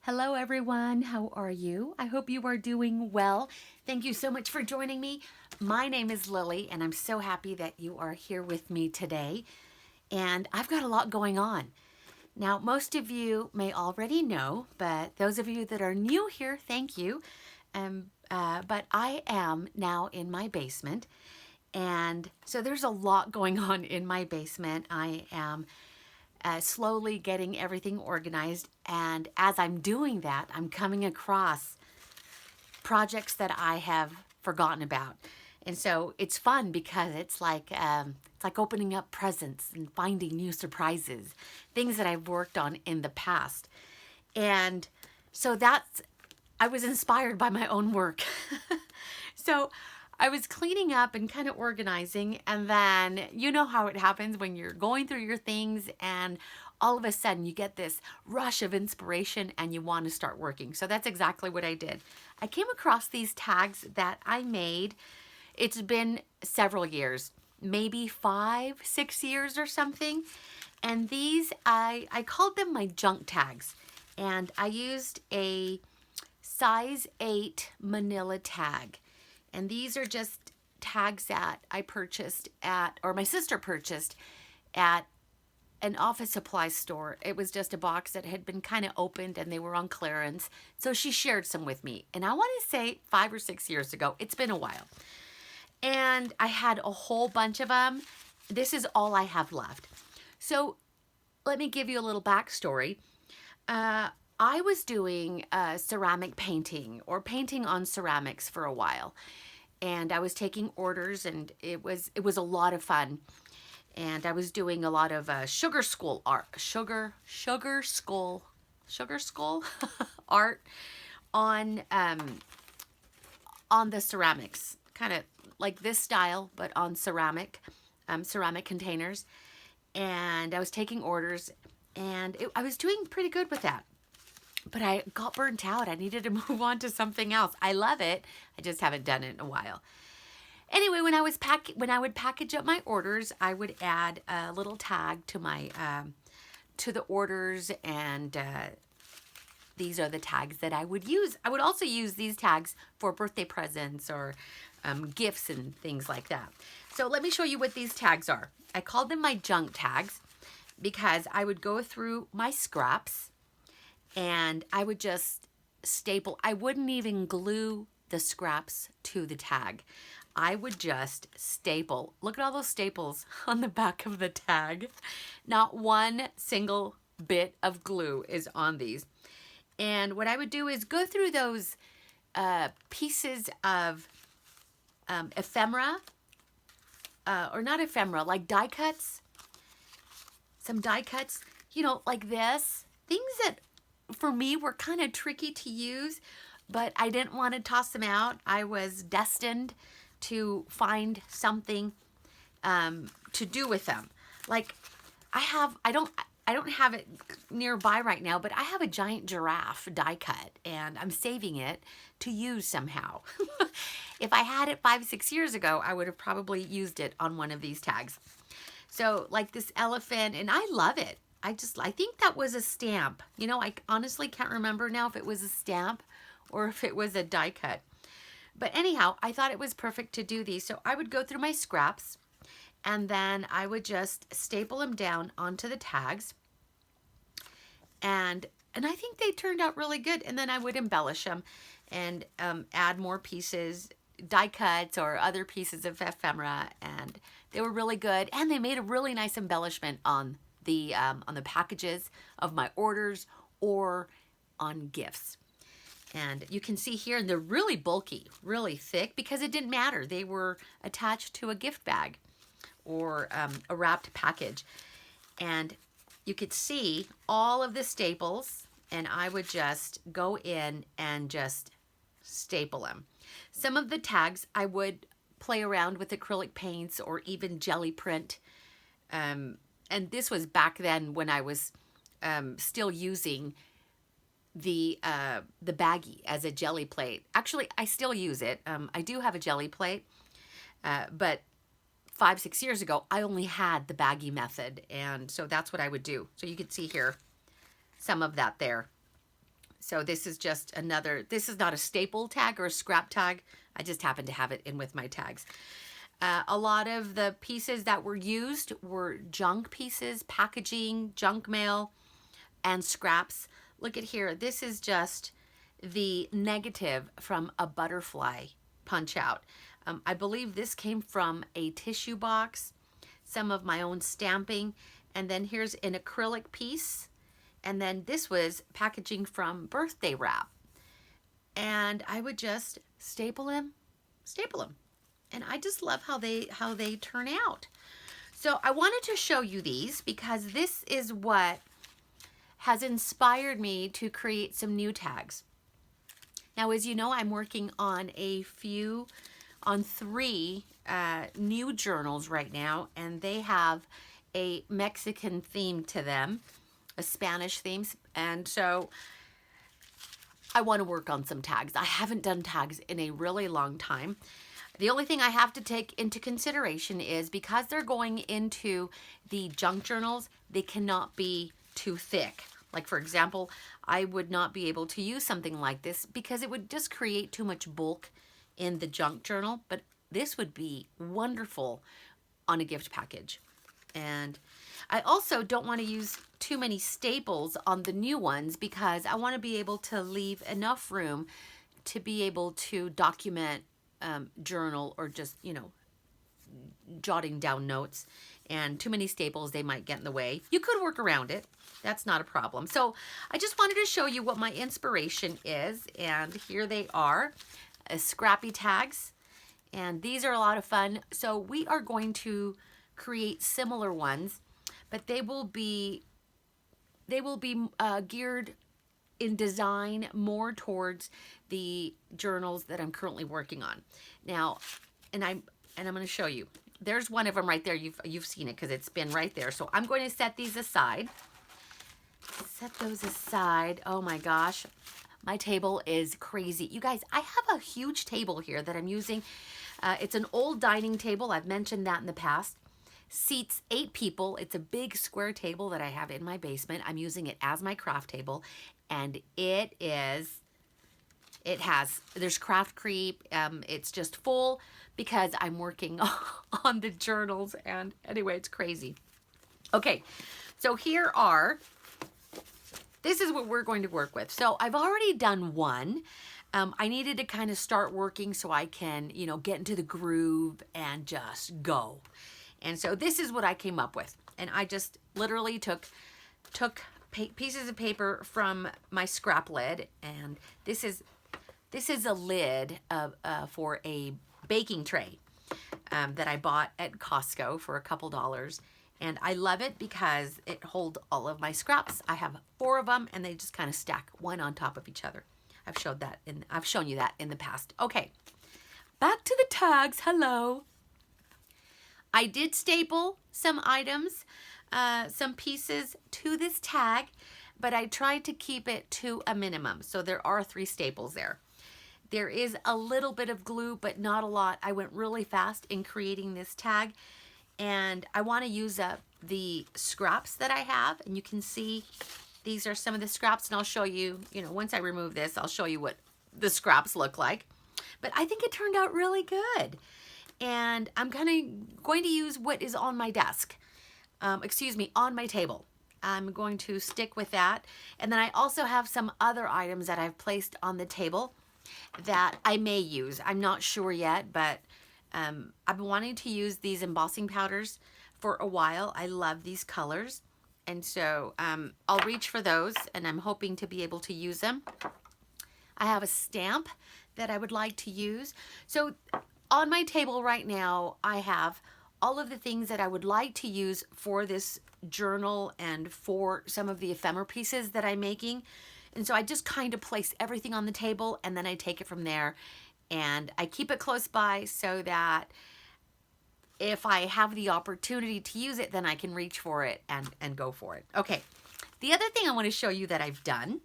Hello everyone, how are you? I hope you are doing well. Thank you so much for joining me. My name is Lily and I'm so happy that you are here with me today. And I've got a lot going on. Now, most of you may already know, but those of you that are new here, thank you. But I am now in my basement. And so there's a lot going on in my basement. I am slowly getting everything organized. And as I'm doing that, I'm coming across projects that I have forgotten about. And so it's fun because it's like opening up presents and finding new surprises, things that I've worked on in the past. And so I was inspired by my own work. So I was cleaning up and kind of organizing, and then you know how it happens when you're going through your things and all of a sudden you get this rush of inspiration and you want to start working. So that's exactly what I did. I came across these tags that I made. It's been several years, maybe 5-6 years or something. And these, I called them my junk tags. And I used a size 8 Manila tag. And these are just tags that I purchased or my sister purchased at an office supply store. It was just a box that had been kind of opened and they were on clearance. So she shared some with me. And I want to say 5 or 6 years ago. It's been a while. And I had a whole bunch of them. This is all I have left. So let me give you a little backstory. I was doing ceramic painting or painting on ceramics for a while, and I was taking orders, and it was a lot of fun. And I was doing a lot of sugar skull art art on the ceramics, kind of like this style, but on ceramic containers. And I was taking orders, and I was doing pretty good with that. But I got burnt out. I needed to move on to something else. I love it. I just haven't done it in a while. Anyway, when I would package up my orders, I would add a little tag to my to the orders, and these are the tags that I would use. I would also use these tags for birthday presents or gifts and things like that. So let me show you what these tags are. I called them my junk tags because I would go through my scraps and I would just staple. I wouldn't even glue the scraps to the tag. I would just staple. Look at all those staples on the back of the tag. Not one single bit of glue is on these. And what I would do is go through those pieces of ephemera, or not ephemera, like die cuts. Some die cuts, like this. Things that for me were kind of tricky to use, but I didn't want to toss them out. I was destined to find something to do with them. Like I don't have it nearby right now, but I have a giant giraffe die cut and I'm saving it to use somehow. If I had it 5-6 years ago, I would have probably used it on one of these tags. So like this elephant, and I love it. I think that was a stamp. I honestly can't remember now if it was a stamp or if it was a die cut. But anyhow, I thought it was perfect to do these. So I would go through my scraps and then I would just staple them down onto the tags. And I think they turned out really good. And then I would embellish them and add more pieces, die cuts or other pieces of ephemera. And they were really good. And they made a really nice embellishment on the packages of my orders or on gifts. And you can see here, and they're really bulky, really thick, because it didn't matter. They were attached to a gift bag or a wrapped package. And you could see all of the staples, and I would just go in and just staple them. Some of the tags I would play around with acrylic paints or even jelly print. And this was back then when I was still using the baggie as a jelly plate. Actually, I still use it. I do have a jelly plate, but 5-6 years ago, I only had the baggie method, and so that's what I would do. So you can see here some of that there. So this is just another, this is not a staple tag or a scrap tag. I just happen to have it in with my tags. A lot of the pieces that were used were junk pieces, packaging, junk mail, and scraps. Look at here. This is just the negative from a butterfly punch out. I believe this came from a tissue box, some of my own stamping, and then here's an acrylic piece. And then this was packaging from birthday wrap. And I would just staple them. And I just love how they turn out. So I wanted to show you these because this is what has inspired me to create some new tags. Now, as you know, I'm working on three new journals right now, and they have a Mexican theme to them, a Spanish theme, and so I want to work on some tags. I haven't done tags in a really long time. The only thing I have to take into consideration is because they're going into the junk journals, they cannot be too thick. Like, for example, I would not be able to use something like this because it would just create too much bulk in the junk journal, but this would be wonderful on a gift package. And I also don't want to use too many staples on the new ones because I want to be able to leave enough room to be able to document, journal, or just, you know, jotting down notes. And too many staples, they might get in the way. You could work around it. That's not a problem. So I just wanted to show you what my inspiration is. And here they are, scrappy tags. And these are a lot of fun. So we are going to create similar ones, but they will be geared in design more towards the journals that I'm currently working on. Now, and I'm going to show you. There's one of them right there. You've seen it because it's been right there. So I'm going to set these aside. Set those aside. Oh my gosh. My table is crazy. You guys, I have a huge table here that I'm using. It's an old dining table. I've mentioned that in the past. Seats 8 people. It's a big square table that I have in my basement. I'm using it as my craft table. And there's craft creep. It's just full because I'm working on the journals. And anyway, it's crazy. Okay, so this is what we're going to work with. So I've already done one. I needed to kind of start working so I can, you know, get into the groove and just go. And so this is what I came up with. And I just literally took pieces of paper from my scrap lid. And this is a lid for a baking tray that I bought at Costco for a couple dollars. And I love it because it holds all of my scraps. I have 4 of them, and they just kind of stack one on top of each other. I've shown you that in the past. Okay, back to the tags. Hello. I did staple some items, some pieces to this tag, but I tried to keep it to a minimum. So there are 3 staples there. There is a little bit of glue, but not a lot. I went really fast in creating this tag. And I want to use up the scraps that I have. And you can see these are some of the scraps. And I'll show you, once I remove this, I'll show you what the scraps look like. But I think it turned out really good. And I'm going to use what is on my desk. On my table. I'm going to stick with that. And then I also have some other items that I've placed on the table that I may use. I'm not sure yet, but I've been wanting to use these embossing powders for a while. I love these colors. And so I'll reach for those, and I'm hoping to be able to use them. I have a stamp that I would like to use. So on my table right now, I have all of the things that I would like to use for this journal and for some of the ephemera pieces that I'm making. And so I just kind of place everything on the table, and then I take it from there. And I keep it close by so that if I have the opportunity to use it, then I can reach for it and go for it. Okay, the other thing I want to show you that I've done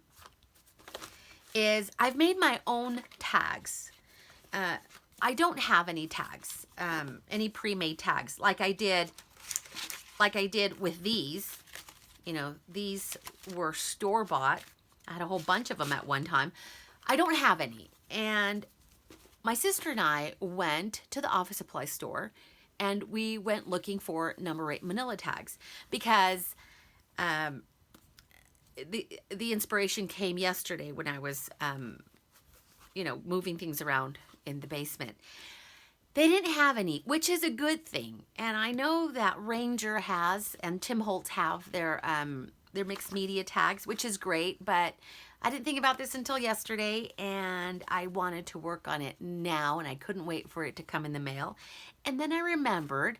is I've made my own tags. I don't have any tags, any pre-made tags like I did with these. These were store-bought. I had a whole bunch of them at one time. I don't have any. And my sister and I went to the office supply store and we went looking for number 8 manila tags because the inspiration came yesterday when I was, moving things around in the basement. They didn't have any, which is a good thing. And I know that Ranger has and Tim Holtz have their mixed media tags, which is great, but I didn't think about this until yesterday and I wanted to work on it now and I couldn't wait for it to come in the mail. And then I remembered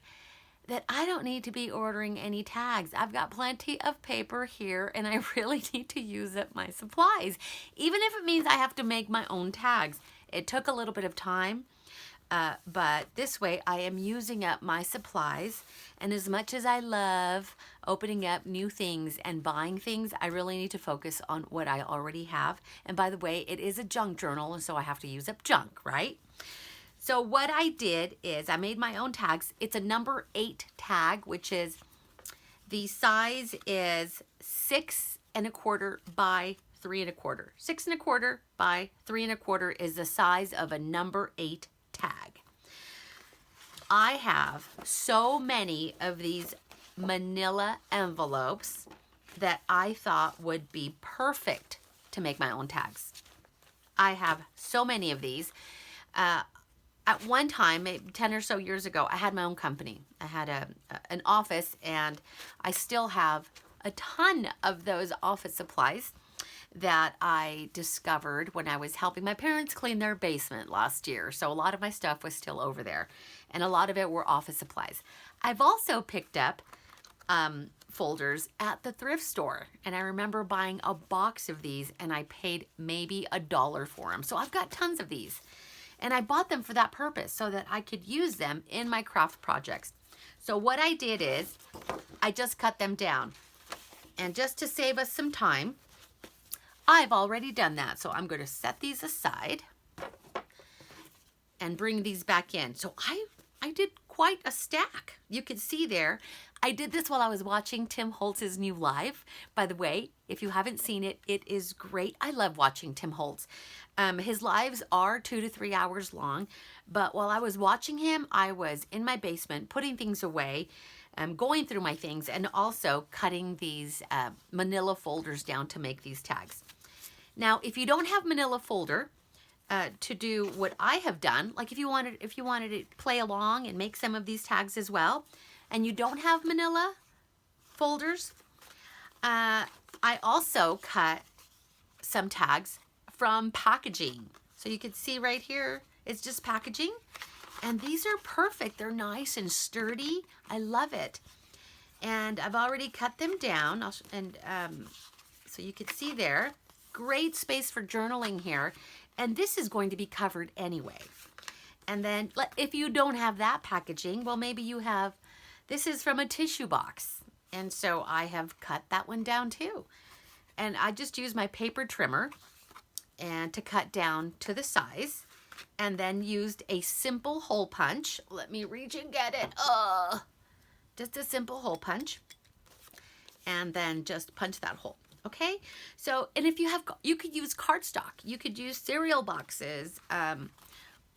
that I don't need to be ordering any tags. I've got plenty of paper here and I really need to use up my supplies, even if it means I have to make my own tags. It took a little bit of time, but this way I am using up my supplies. And as much as I love opening up new things and buying things, I really need to focus on what I already have. And by the way, it is a junk journal, and so I have to use up junk, right? So what I did is I made my own tags. It's a number 8 tag, which is the size is 6 1/4 by 3 1/4. 6 1/4 by 3 1/4 is the size of a number 8 tag. I have so many of these manila envelopes that I thought would be perfect to make my own tags. I have so many of these. At one time, maybe 10 or so years ago, I had my own company. I had an office, and I still have a ton of those office supplies that I discovered when I was helping my parents clean their basement last year. So a lot of my stuff was still over there, and a lot of it were office supplies. I've also picked up folders at the thrift store, and I remember buying a box of these, and I paid maybe $1 for them. So I've got tons of these. And I bought them for that purpose so that I could use them in my craft projects. So what I did is I just cut them down. And just to save us some time, I've already done that. So I'm going to set these aside and bring these back in. So I did quite a stack. You can see there. I did this while I was watching Tim Holtz's new live. By the way, if you haven't seen it, it is great. I love watching Tim Holtz. His lives are 2 to 3 hours long, but while I was watching him, I was in my basement putting things away, going through my things, and also cutting these manila folders down to make these tags. Now, if you don't have manila folder to do what I have done, like if you wanted to play along and make some of these tags as well, and you don't have manila folders, I also cut some tags from packaging. So you can see right here, it's just packaging. And these are perfect. They're nice and sturdy. I love it. And I've already cut them down. So you can see there, great space for journaling here. And this is going to be covered anyway. And then if you don't have that packaging, well, maybe you have, this is from a tissue box. And so I have cut that one down too. And I just use my paper trimmer and to cut down to the size, and then used a simple hole punch. Let me reach and get it. Just a simple hole punch, and then just punch that hole. Okay, so, and if you have, you could use cardstock, you could use cereal boxes,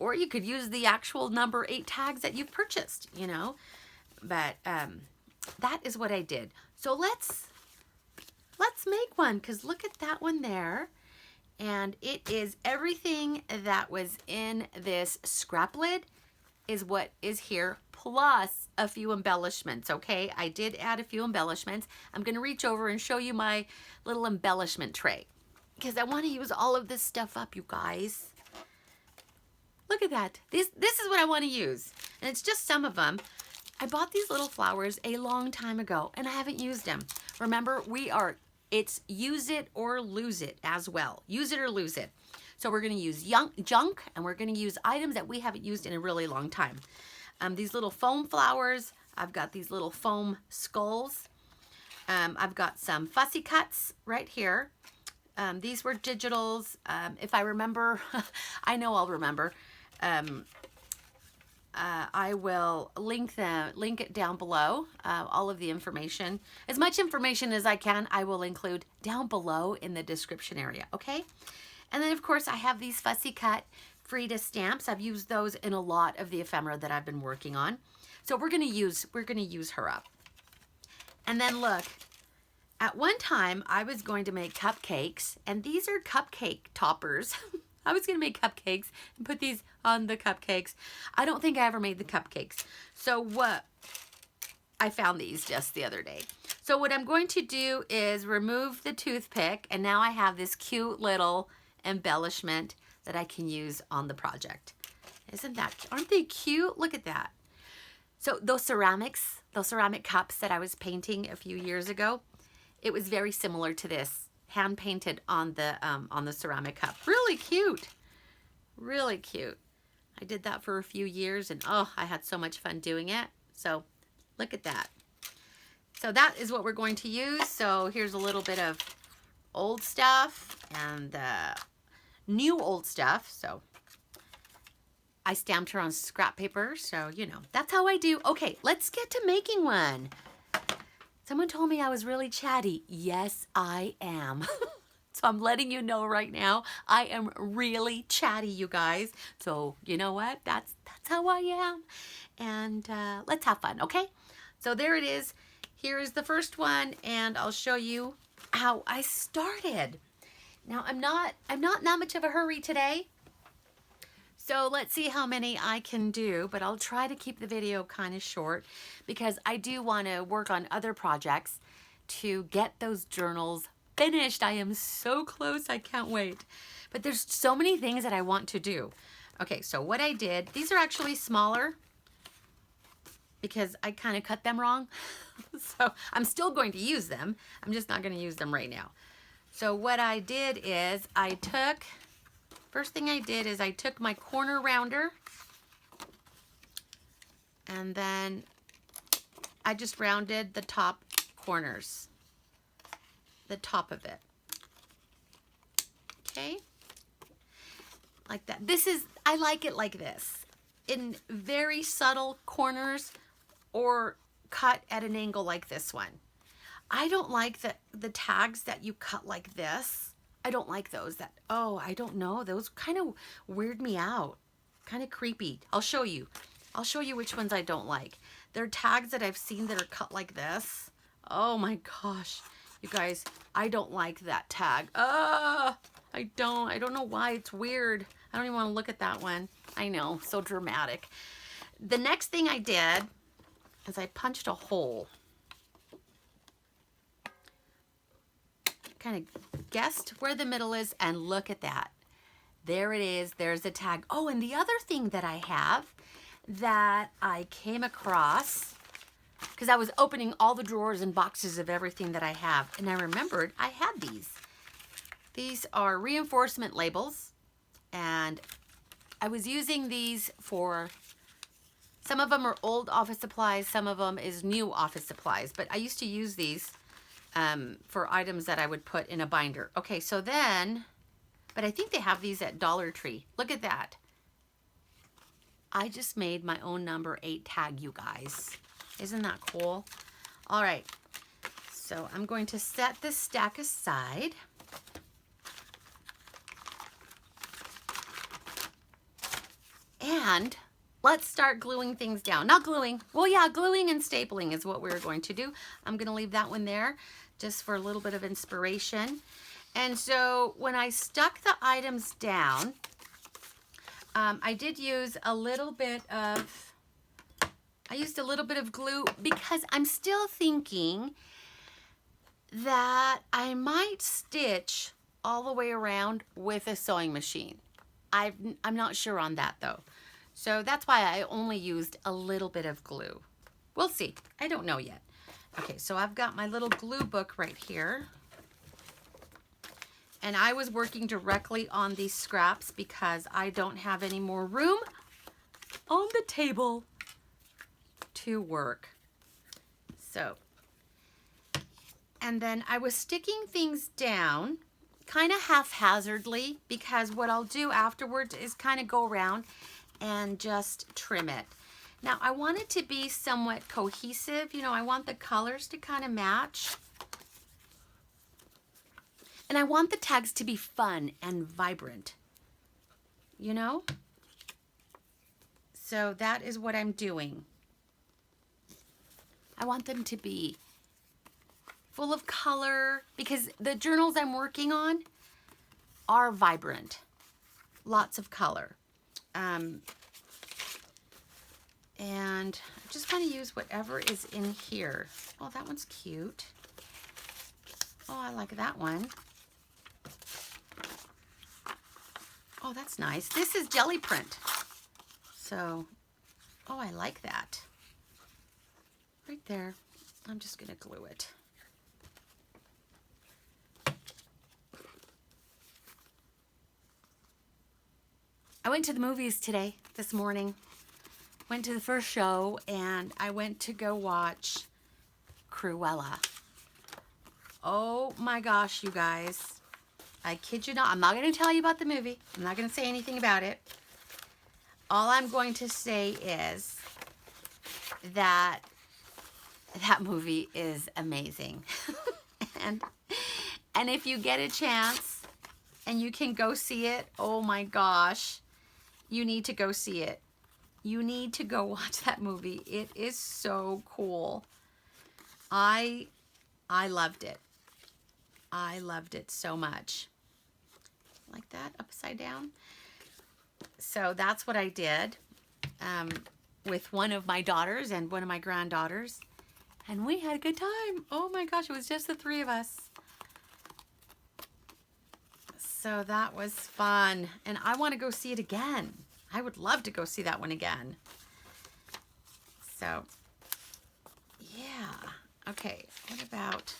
or you could use the actual number 8 tags that you've purchased, you know. But that is what I did. So let's make one, because look at that one there. And it is everything that was in this scrap lid is what is here, plus a few embellishments, okay? I did add a few embellishments. I'm going to reach over and show you my little embellishment tray, because I want to use all of this stuff up, you guys. Look at that. This is what I want to use. And it's just some of them. I bought these little flowers a long time ago, and I haven't used them. Remember, it's use it or lose it as well. Use it or lose it. So we're going to use junk, and we're going to use items that we haven't used in a really long time. These little foam flowers. I've got these little foam skulls. I've got some fussy cuts right here. These were digitals. If I remember, I know I'll remember. I will link it down below, all of the information. As much information as I can, I will include down below in the description area, okay? And then, of course, I have these Fussy Cut Frida stamps. I've used those in a lot of the ephemera that I've been working on. So we're gonna use her up. And then look, at one time I was going to make cupcakes, and these are cupcake toppers. I was gonna make cupcakes and put these on the cupcakes. I don't think I ever made the cupcakes. So I found these just the other day. So what I'm going to do is remove the toothpick, and now I have this cute little embellishment that I can use on the project. Aren't they cute? Look at that. So those ceramic cups that I was painting a few years ago, it was very similar to this, hand painted on the ceramic cup. Really cute, really cute. I did that for a few years, and oh, I had so much fun doing it. So look at that. So that is what we're going to use. So here's a little bit of old stuff and new old stuff. So I stamped her on scrap paper, so you know, that's how I do. Okay, let's get to making one. Someone told me I was really chatty. Yes, I am. So I'm letting you know right now, I am really chatty, you guys. So you know what? That's how I am. And let's have fun, okay? So there it is. Here is the first one, and I'll show you how I started. Now I'm not in that much of a hurry today. So let's see how many I can do, but I'll try to keep the video kind of short because I do want to work on other projects to get those journals finished. I am so close, I can't wait. But there's so many things that I want to do. Okay, so what I did, these are actually smaller because I kind of cut them wrong. So I'm still going to use them. I'm just not going to use them right now. So what I did is first thing I did is I took my corner rounder and then I just rounded the top corners, the top of it. Okay, like that. I like it like this, in very subtle corners or cut at an angle like this one. I don't like the tags that you cut like this. I don't like those I don't know. Those kind of weird me out. Kind of creepy. I'll show you which ones I don't like. There are tags that I've seen that are cut like this. Oh my gosh. You guys, I don't like that tag. I don't know why. It's weird. I don't even want to look at that one. I know, so dramatic. The next thing I did is I punched a hole. Kind of guessed where the middle is, and look at that. There it is. There's the tag. Oh, and the other thing that I have that I came across, because I was opening all the drawers and boxes of everything that I have, and I remembered I had these. These are reinforcement labels, and I was using these for, some of them are old office supplies, some of them is new office supplies, but I used to use these for items that I would put in a binder. Okay, so then, but I think they have these at Dollar Tree. Look at that. I just made my own number 8 tag, you guys. Isn't that cool? All right, so I'm going to set this stack aside. And let's start gluing things down. Not gluing. Well, yeah, gluing and stapling is what we're going to do. I'm going to leave that one there just for a little bit of inspiration. And so when I stuck the items down, I did use a little bit of, glue because I'm still thinking that I might stitch all the way around with a sewing machine. I'm not sure on that though. So that's why I only used a little bit of glue. We'll see. I don't know yet. Okay, so I've got my little glue book right here. And I was working directly on these scraps because I don't have any more room on the table to work. So, and then I was sticking things down kind of haphazardly because what I'll do afterwards is kind of go around and just trim it. Now I want it to be somewhat cohesive. You know, I want the colors to kind of match. And I want the tags to be fun and vibrant, you know? So that is what I'm doing. I want them to be full of color because the journals I'm working on are vibrant. Lots of color. And I just want to use whatever is in here. Oh, that one's cute. Oh, I like that one. Oh, that's nice. This is jelly print. So, oh, I like that. Right there. I'm just going to glue it. I went to the movies this morning. Went to the first show, and I went to go watch Cruella. Oh my gosh, you guys. I kid you not. I'm not going to tell you about the movie. I'm not going to say anything about it. All I'm going to say is that that movie is amazing. and if you get a chance and you can go see it, oh my gosh, you need to go see it. You need to go watch that movie. It is so cool. I loved it. I loved it so much. Like that, upside down. So that's what I did with one of my daughters and one of my granddaughters. And we had a good time. Oh my gosh, it was just the three of us. So that was fun. And I want to go see it again. I would love to go see that one again. So, yeah. Okay, what about...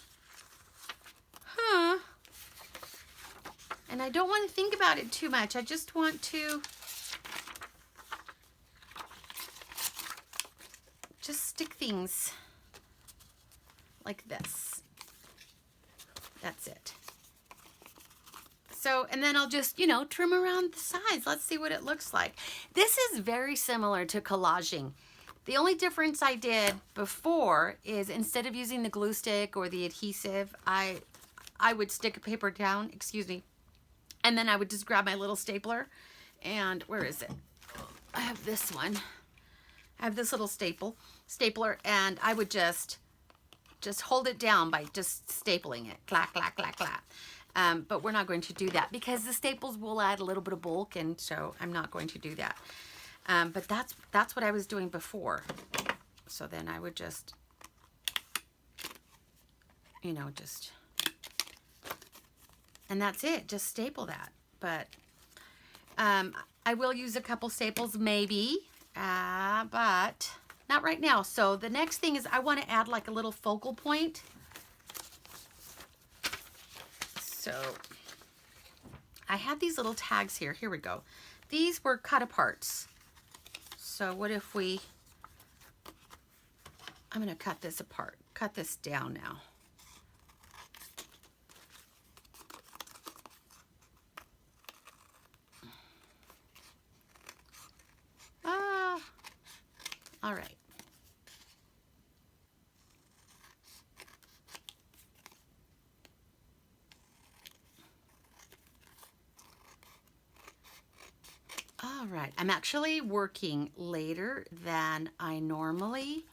And I don't want to think about it too much. I just want to just stick things like this. That's it. So, and then I'll just, you know, trim around the sides. Let's see what it looks like. This is very similar to collaging. The only difference I did before is instead of using the glue stick or the adhesive, I would stick a paper down, excuse me, and then I would just grab my little stapler and, where is it? I have this one. I have this little stapler, and I would just hold it down by just stapling it, clack, clack, clack, clack. But we're not going to do that because the staples will add a little bit of bulk, and so I'm not going to do that. But that's what I was doing before. So then I would just, you know, and that's it. Just staple that. But I will use a couple staples maybe, but not right now. So the next thing is I want to add like a little focal point. So I had these little tags here. Here we go. These were cut aparts. So what if I'm going to cut this apart, cut this down now. All right. All right, I'm actually working later than I normally,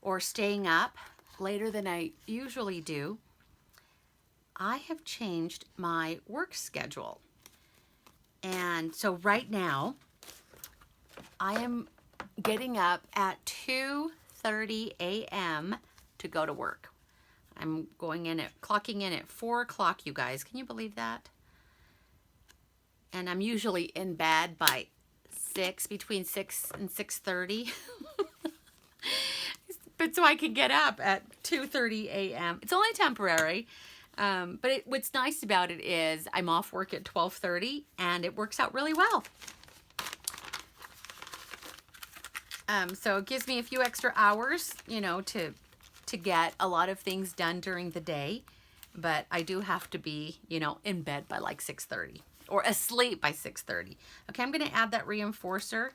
or staying up later than I usually do. I have changed my work schedule. And so right now, I am getting up at 2:30 a.m. to go to work. I'm clocking in at 4 o'clock, you guys. Can you believe that? And I'm usually in bed by 6, between 6 and 6:30. But so I can get up at 2:30 a.m. It's only temporary. But what's nice about it is I'm off work at 12:30 and it works out really well. So it gives me a few extra hours, you know, to get a lot of things done during the day. But I do have to be, you know, in bed by like 6:30 or asleep by 6:30. Okay, I'm going to add that reinforcer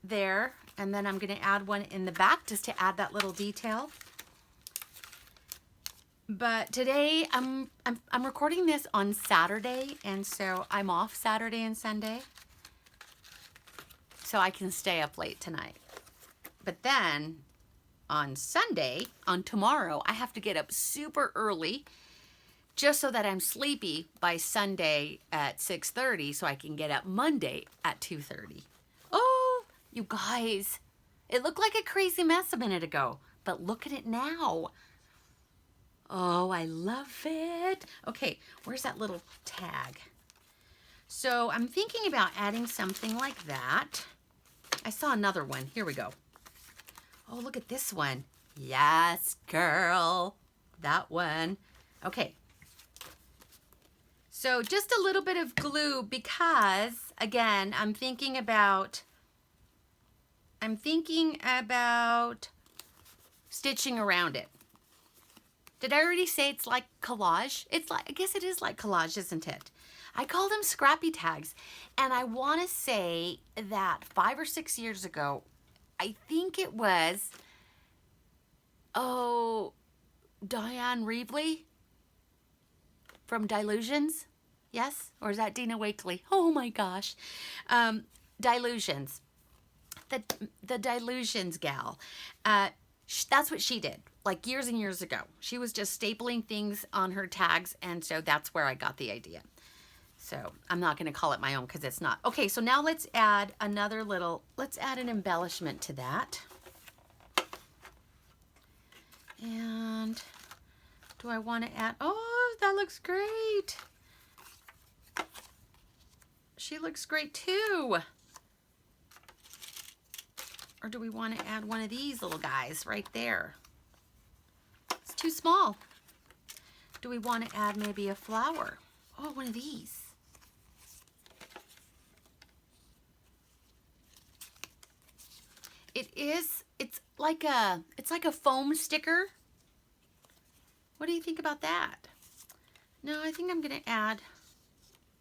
there, and then I'm going to add one in the back just to add that little detail. But today I'm recording this on Saturday, and so I'm off Saturday and Sunday, so I can stay up late tonight. But then on Sunday, on tomorrow, I have to get up super early just so that I'm sleepy by Sunday at 6:30 so I can get up Monday at 2:30. Oh, you guys, it looked like a crazy mess a minute ago, but look at it now. Oh, I love it. Okay, where's that little tag? So I'm thinking about adding something like that. I saw another one. Here we go. Oh, look at this one. Yes, girl. That one. Okay. So just a little bit of glue because, again, I'm thinking about stitching around it. Did I already say it's like collage? It's like, I guess it is like collage, isn't it? I call them scrappy tags. And I want to say that 5 or 6 years ago, I think it was, Diane Reevely from Dilutions. Yes? Or is that Dina Wakely? Oh my gosh. Dilutions. The Dilutions gal. That's what she did, like years and years ago. She was just stapling things on her tags, and so that's where I got the idea. So I'm not going to call it my own because it's not. Okay, so now let's add let's add an embellishment to that. And do I want to add, oh, that looks great. She looks great too. Or do we want to add one of these little guys right there? It's too small. Do we want to add maybe a flower? Oh, one of these. It's like a foam sticker. What do you think about that? No, I think I'm gonna add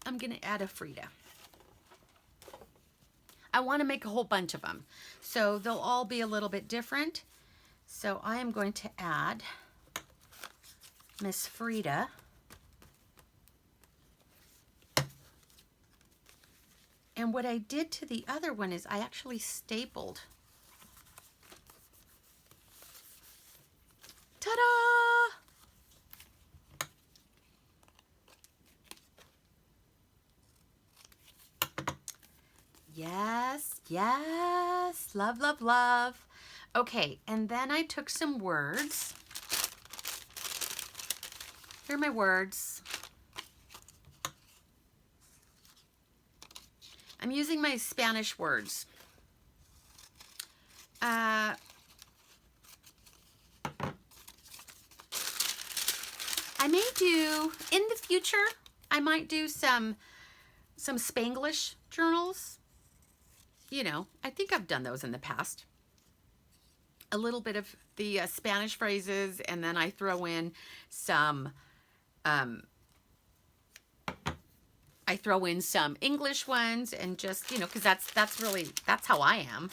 a Frida. I want to make a whole bunch of them, so they'll all be a little bit different. So I am going to add Miss Frida. And what I did to the other one is I actually stapled. Ta-da! Yes, yes, love, love, love. Okay, and then I took some words. Here are my words. I'm using my Spanish words. I may do, in the future, I might do some Spanglish journals. You know, I think I've done those in the past. A little bit of the Spanish phrases, and then I throw in some, English ones, and just, you know, because that's how I am.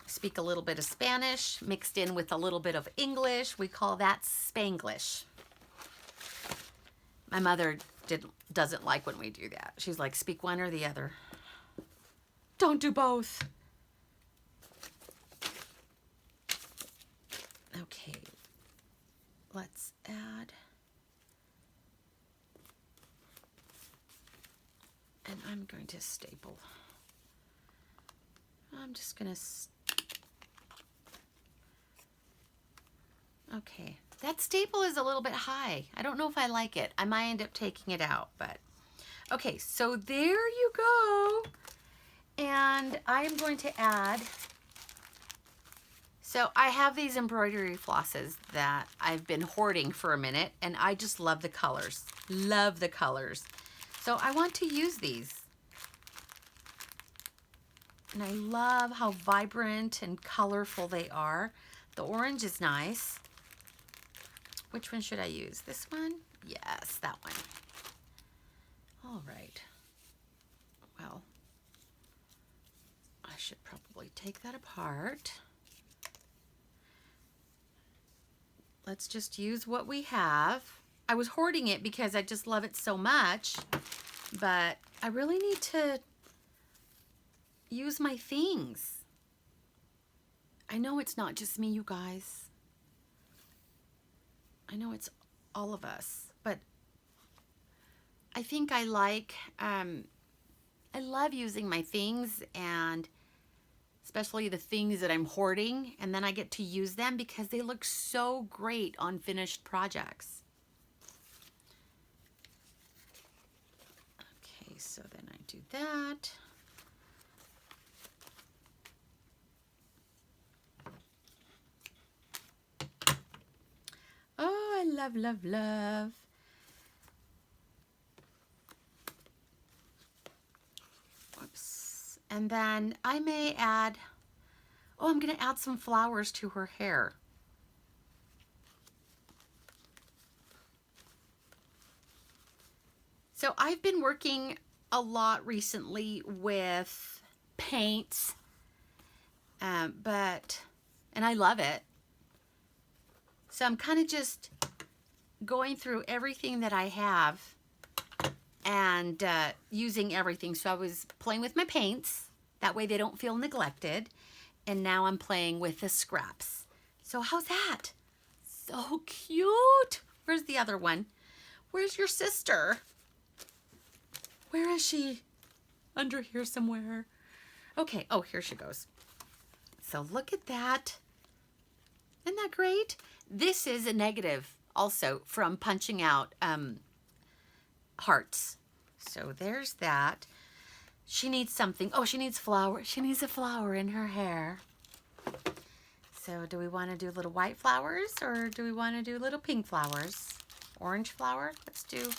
Speak a little bit of Spanish mixed in with a little bit of English. We call that Spanglish. My mother doesn't like when we do that. She's like, speak one or the other. Don't do both. Okay, let's add, and I'm going to staple. I'm just going to, okay, that staple is a little bit high. I don't know if I like it. I might end up taking it out, but okay, so there you go. And I am going to add, so I have these embroidery flosses that I've been hoarding for a minute, and I just love the colors. Love the colors. So I want to use these. And I love how vibrant and colorful they are. The orange is nice. Which one should I use? This one? Yes, that one. All right. Well, I should probably take that apart. Let's just use what we have. I was hoarding it because I just love it so much, but I really need to use my things. I know it's not just me, you guys. I know it's all of us, but I think I love using my things, and especially the things that I'm hoarding, and then I get to use them because they look so great on finished projects. Okay, so then I do that. Oh, I love, love, love. Whoops. And then I may add, oh, I'm going to add some flowers to her hair. So I've been working a lot recently with paints, and I love it. So I'm kind of just going through everything that I have and using everything. So I was playing with my paints. That way they don't feel neglected. And now I'm playing with the scraps. So how's that? So cute. Where's the other one? Where's your sister? Where is she? Under here somewhere. Okay, oh, here she goes. So look at that. Isn't that great? This is a negative also from punching out hearts. So there's that. She needs something. Oh, she needs flower. She needs a flower in her hair. So do we want to do little white flowers, or do we want to do little pink flowers? Orange flower? Let's do.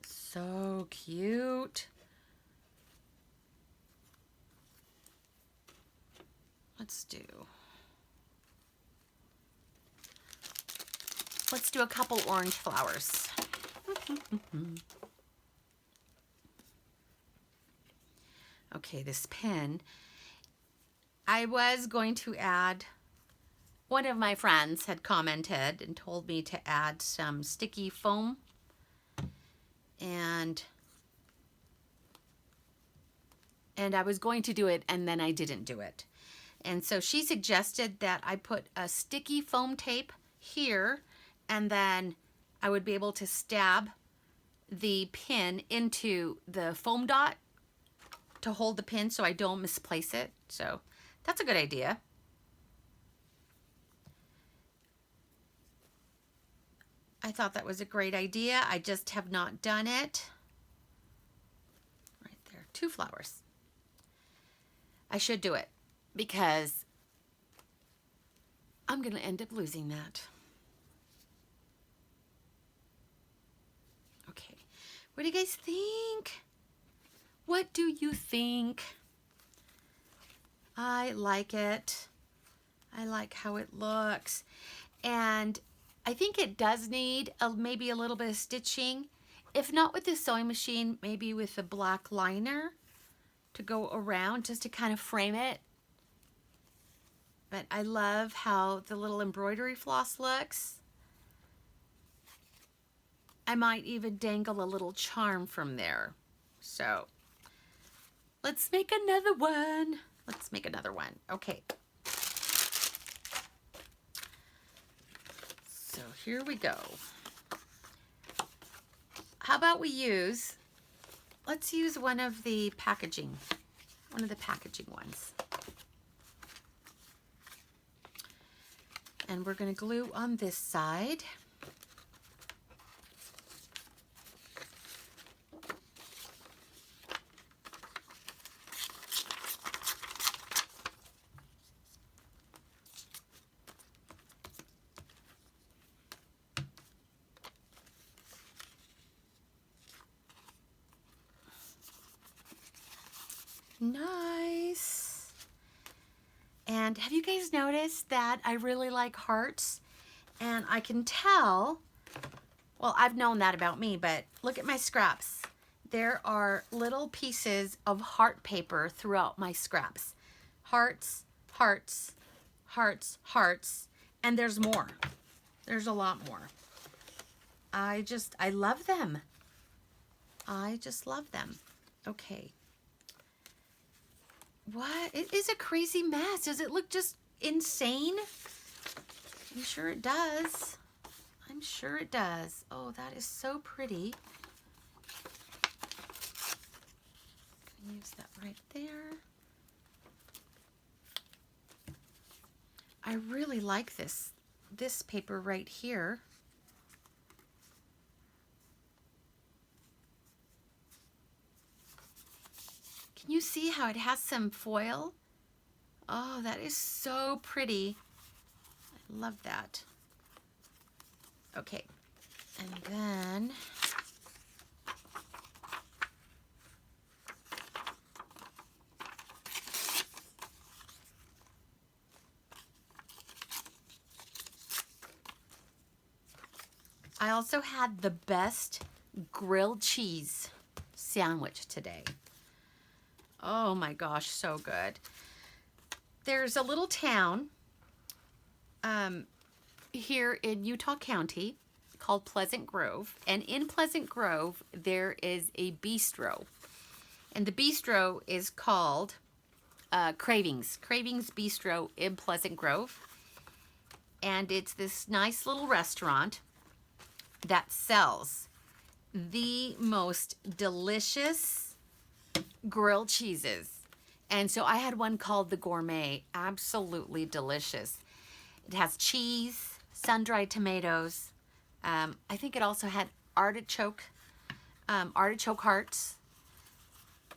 So cute. Let's do a couple orange flowers. Okay, this pen. I was going to add, one of my friends had commented and told me to add some sticky foam, and I was going to do it, and then I didn't do it. And so she suggested that I put a sticky foam tape here, and then I would be able to stab the pin into the foam dot to hold the pin so I don't misplace it. So that's a good idea. I thought that was a great idea. I just have not done it. Right there, 2 flowers. I should do it because I'm going to end up losing that. Okay, what do you guys think? What do you think? I like it. I like how it looks. And I think it does need maybe a little bit of stitching. If not with the sewing machine, maybe with a black liner to go around just to kind of frame it. But I love how the little embroidery floss looks. I might even dangle a little charm from there. So let's make another one. Let's make another one. Okay. So here we go. How about we let's use one of the packaging ones. And we're going to glue on this side. Nice. And have you guys noticed that I really like hearts? And I can tell Well, I've known that about me, but look at my scraps. There are little pieces of heart paper throughout my scraps. Hearts, hearts, hearts, hearts, and there's more. There's a lot more. I love them. I just love them. Okay. What? It is a crazy mess. Does it look just insane? I'm sure it does. I'm sure it does. Oh, that is so pretty. Use that right there. I really like this paper right here. Can you see how it has some foil? Oh, that is so pretty. I love that. Okay, and then I also had the best grilled cheese sandwich today. Oh my gosh, so good. There's a little town here in Utah County called Pleasant Grove. And in Pleasant Grove, there is a bistro. And the bistro is called Cravings. Cravings Bistro in Pleasant Grove. And it's this nice little restaurant that sells the most delicious grilled cheeses. And so I had one called the Gourmet. Absolutely delicious. It has cheese, sun-dried tomatoes. I think it also had artichoke hearts.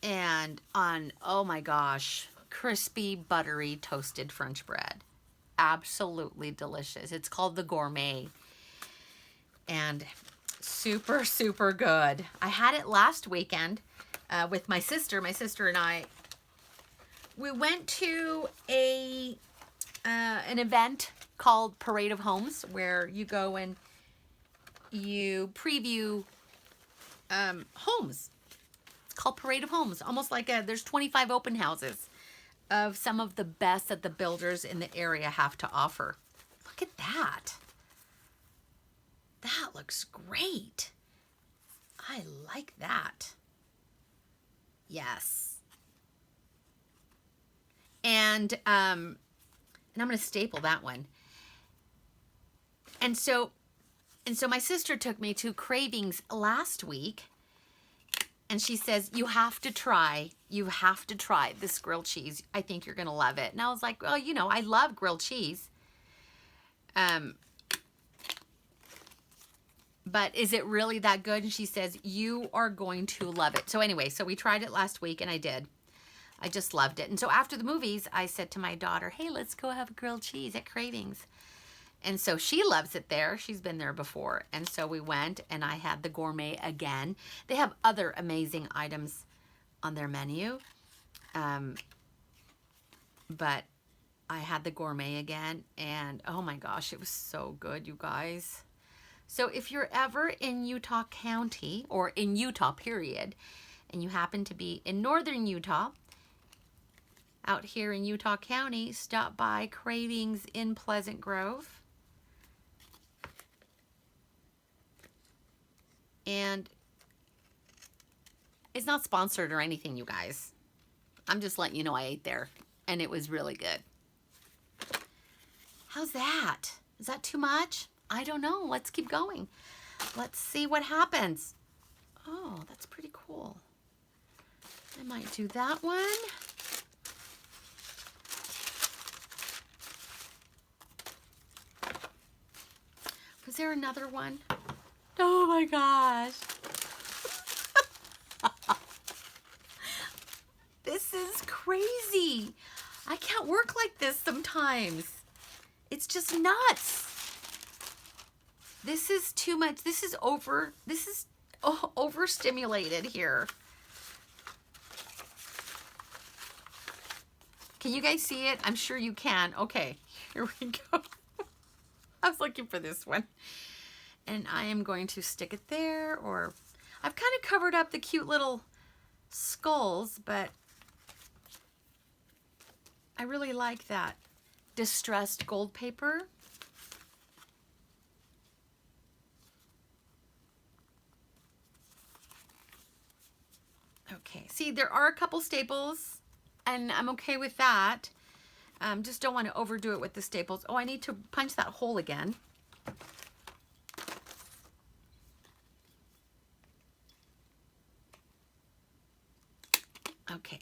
And oh my gosh, crispy, buttery, toasted French bread. Absolutely delicious. It's called the Gourmet. And super, super good. I had it last weekend with my sister. My sister and I, we went to an event called Parade of Homes, where you go and you preview homes. It's called Parade of Homes. Almost like there's 25 open houses of some of the best that the builders in the area have to offer. Look at that. That looks great. I like that. Yes. And I'm going to staple that one. And so my sister took me to Cravings last week, and she says, you have to try this grilled cheese. I think you're going to love it. And I was like, well, you know, I love grilled cheese. But is it really that good? And she says, you are going to love it. So anyway, so we tried it last week, and I did. I just loved it. And so after the movies, I said to my daughter, hey, let's go have a grilled cheese at Cravings. And so she loves it there. She's been there before. And so we went, and I had the Gourmet again. They have other amazing items on their menu. But I had the Gourmet again, and oh my gosh, it was so good, you guys. So if you're ever in Utah County, or in Utah, period, and you happen to be in northern Utah, out here in Utah County, stop by Cravings in Pleasant Grove. And it's not sponsored or anything, you guys. I'm just letting you know I ate there, and it was really good. How's that? Is that too much? I don't know. Let's keep going. Let's see what happens. Oh, that's pretty cool. I might do that one. Was there another one? Oh my gosh. This is crazy. I can't work like this sometimes. It's just nuts. This is too much. This is overstimulated here. Can you guys see it? I'm sure you can. Okay, here we go. I was looking for this one. And I am going to stick it there, or I've kind of covered up the cute little skulls, but I really like that distressed gold paper. Okay, see, there are a couple staples, and I'm okay with that. Just don't want to overdo it with the staples. Oh, I need to punch that hole again. Okay.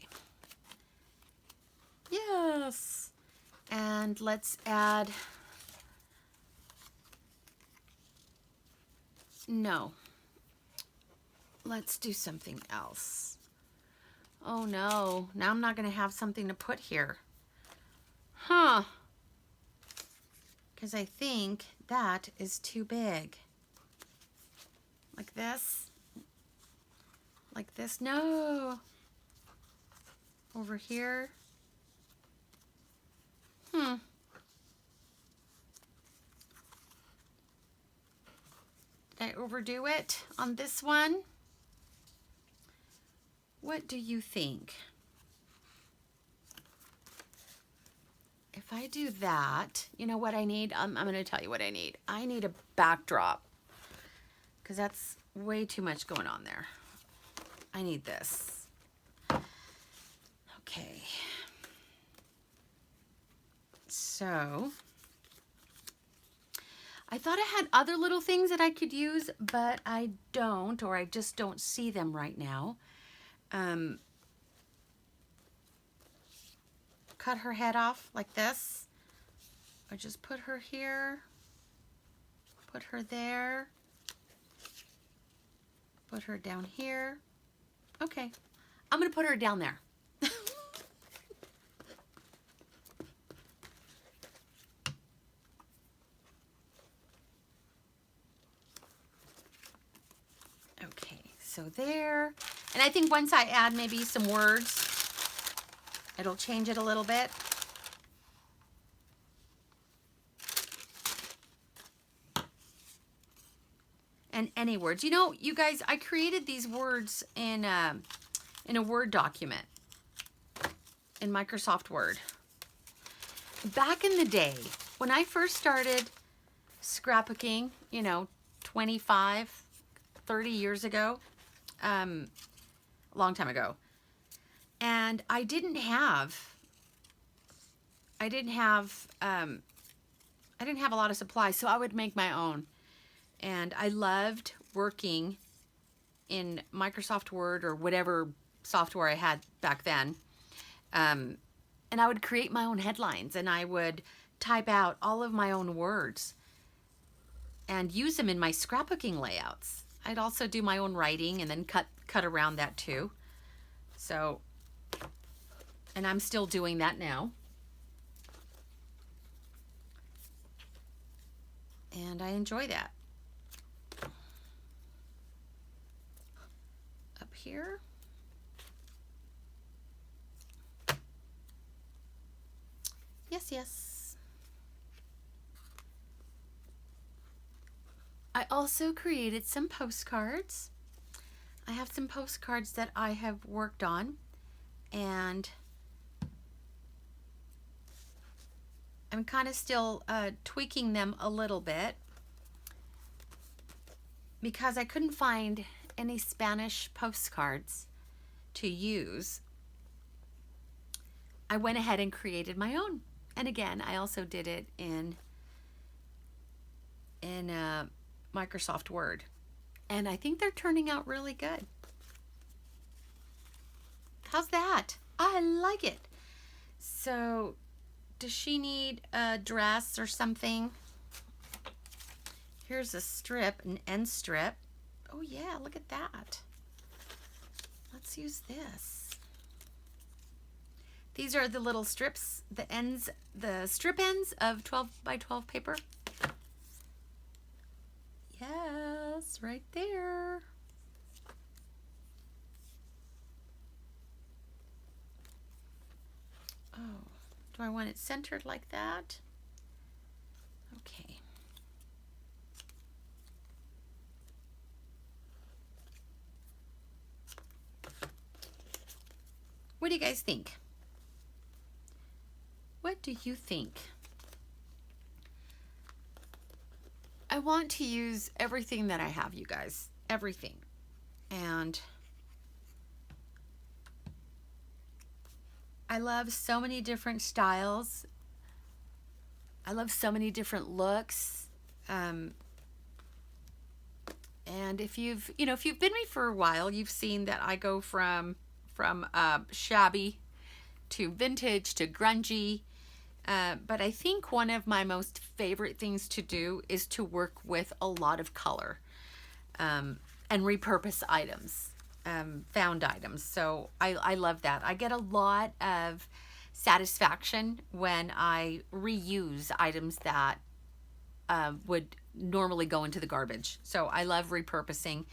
Yes. And let's add, no. Let's do something else. Oh no, now I'm not going to have something to put here. Huh. Because I think that is too big. Like this. Like this. No. Over here. Did I overdo it on this one? What do you think? If I do that, you know what I need? I'm going to tell you what I need. I need a backdrop because that's way too much going on there. I need this. Okay. So I thought I had other little things that I could use, but I don't, or I just don't see them right now. Cut her head off like this, or just put her here, put her there, put her down here. Okay, I'm gonna put her down there. Okay, so there, and I think once I add maybe some words, it'll change it a little bit. And any words. You know, you guys, I created these words in a Word document in Microsoft Word. Back in the day, when I first started scrapbooking, you know, 25, 30 years ago, a long time ago, and I didn't have a lot of supplies, so I would make my own. And I loved working in Microsoft Word or whatever software I had back then. And I would create my own headlines, and I would type out all of my own words and use them in my scrapbooking layouts. I'd also do my own writing and then cut around that too. So, and I'm still doing that now. And I enjoy that. Up here. Yes, yes. I also created some postcards. I have some postcards that I have worked on, and I'm kind of still tweaking them a little bit because I couldn't find any Spanish postcards to use. I went ahead and created my own. And again, I also did it in Microsoft Word. And I think they're turning out really good. How's that? I like it. So, does she need a dress or something? Here's a strip, an end strip. Oh yeah, look at that. Let's use this. These are the little strips, the strip ends of 12 by 12 paper. Yes, right there. Oh, do I want it centered like that? Okay. What do you guys think? What do you think? I want to use everything that I have, you guys. Everything. And I love so many different styles. I love so many different looks. And if you've been with me for a while, you've seen that I go from shabby to vintage to grungy. But I think one of my most favorite things to do is to work with a lot of color and repurpose items, found items. So I love that. I get a lot of satisfaction when I reuse items that would normally go into the garbage. So I love repurposing,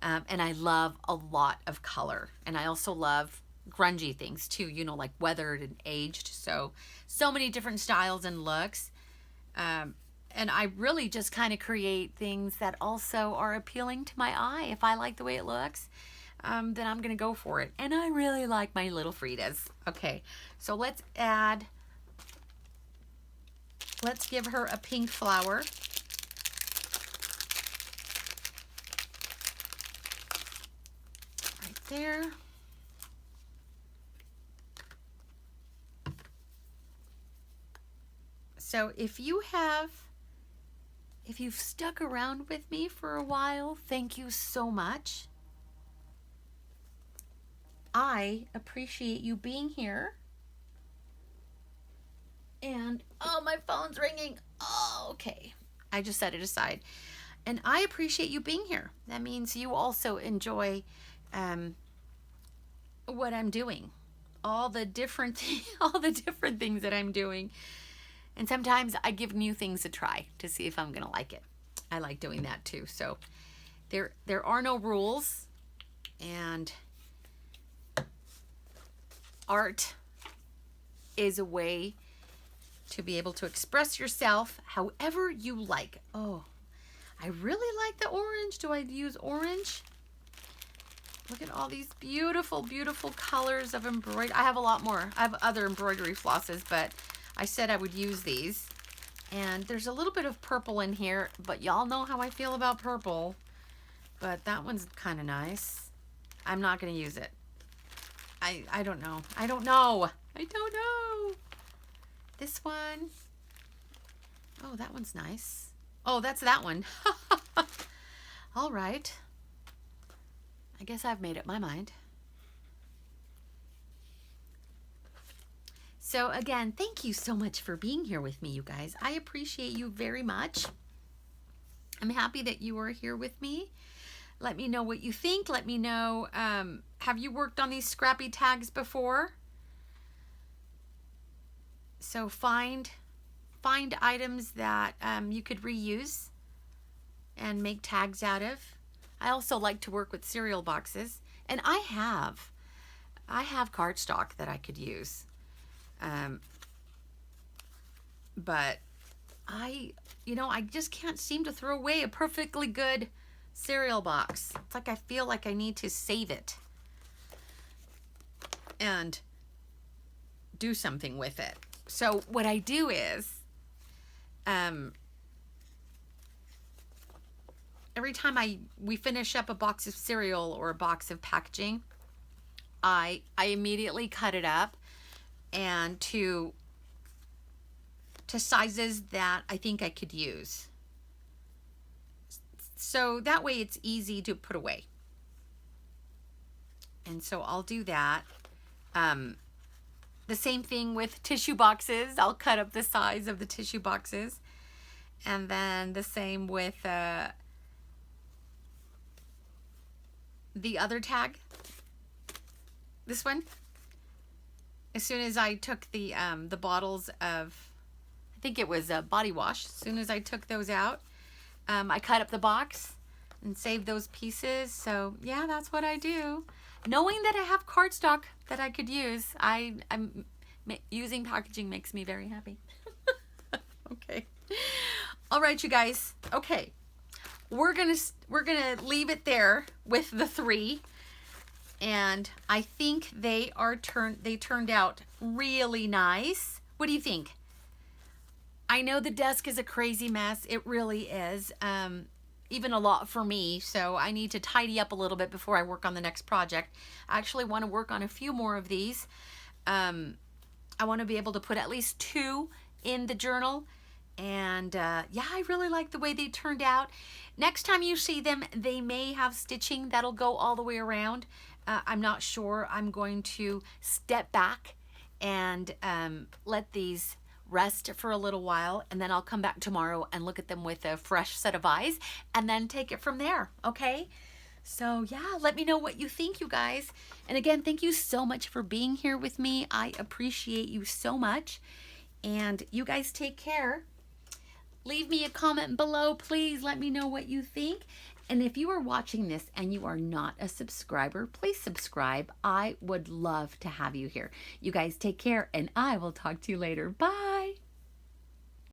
and I love a lot of color. And I also love grungy things too, like weathered and aged. So many different styles and looks. And I really just kind of create things that also are appealing to my eye. If I like the way it looks, then I'm going to go for it. And I really like my little Fridas. Okay, so let's give her a pink flower. Right there. So if you've stuck around with me for a while, thank you so much. I appreciate you being here. And, oh, my phone's ringing. Oh, okay. I just set it aside. And I appreciate you being here. That means you also enjoy what I'm doing. All the different things that I'm doing. And sometimes I give new things a try to see if I'm going to like it. I like doing that too. So there are no rules. And art is a way to be able to express yourself however you like. Oh, I really like the orange. Do I use orange? Look at all these beautiful, beautiful colors of embroidery. I have a lot more. I have other embroidery flosses, but I said I would use these. And there's a little bit of purple in here, but y'all know how I feel about purple. But that one's kind of nice. I'm not going to use it. I don't know. I don't know. This one. Oh, that one's nice. Oh, that's that one. All right. I guess I've made up my mind. So again, thank you so much for being here with me, you guys. I appreciate you very much. I'm happy that you are here with me. Let me know what you think. Let me know, have you worked on these scrappy tags before? So find items that you could reuse and make tags out of. I also like to work with cereal boxes, and I have cardstock that I could use. But I just can't seem to throw away a perfectly good cereal box. It's like I feel like I need to save it and do something with it. So what I do is, every time we finish up a box of cereal or a box of packaging, I immediately cut it up and to sizes that I think I could use. So that way it's easy to put away. And so I'll do that. The same thing with tissue boxes. I'll cut up the size of the tissue boxes. And then the same with the other tag. This one. As soon as I took the bottles of, I think it was a body wash, as soon as I took those out, I cut up the box and saved those pieces. So yeah, that's what I do. Knowing that I have cardstock that I could use, I'm using packaging makes me very happy. Okay. All right, you guys. Okay. We're gonna leave it there with the 3. And I think they turned out really nice. What do you think? I know the desk is a crazy mess. It really is. Even a lot for me. So I need to tidy up a little bit before I work on the next project. I actually want to work on a few more of these. I want to be able to put at least 2 in the journal. And yeah, I really like the way they turned out. Next time you see them, they may have stitching that'll go all the way around. I'm not sure. I'm going to step back and let these rest for a little while, and then I'll come back tomorrow and look at them with a fresh set of eyes and then take it from there, okay? So yeah, let me know what you think, you guys. And again, thank you so much for being here with me. I appreciate you so much. And you guys take care. Leave me a comment below. Please let me know what you think. And if you are watching this and you are not a subscriber, please subscribe. I would love to have you here. You guys take care, and I will talk to you later. Bye.